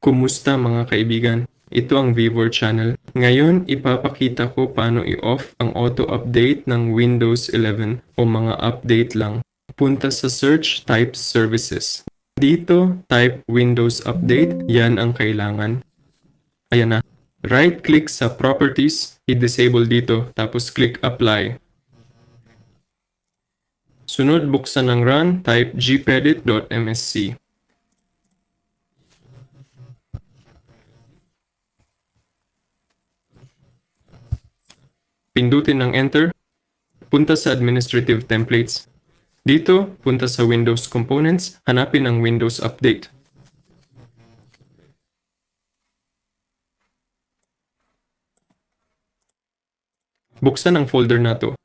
Kumusta mga kaibigan? Ito ang Vivor Channel. Ngayon, ipapakita ko paano i-off ang auto-update ng Windows 11 o mga update lang. Punta sa search, type services. Dito, type Windows Update. Yan ang kailangan. Ayan na. Right-click sa Properties, i-disable dito, tapos click Apply. Sunod, buksan ng Run, type gpedit.msc. Pindutin ng Enter. Punta sa Administrative Templates. Dito, punta sa Windows Components, hanapin ang Windows Update. Buksan ang folder na to.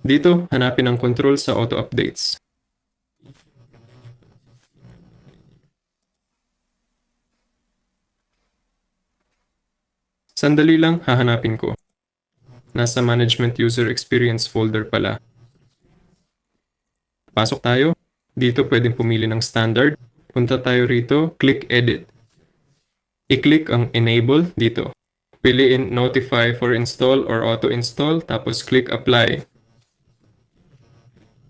Dito, hanapin ang control sa Auto Updates. Sandali lang, hahanapin ko. Nasa Management User Experience folder pala. Pasok tayo. Dito pwedeng pumili ng standard. Punta tayo rito, click Edit. I-click ang Enable dito. Piliin Notify for Install or Auto Install, tapos click Apply.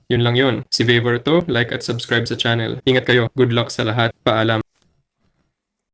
Yun lang yun. Si Vivor to, like at subscribe sa channel. Ingat kayo. Good luck sa lahat. Paalam.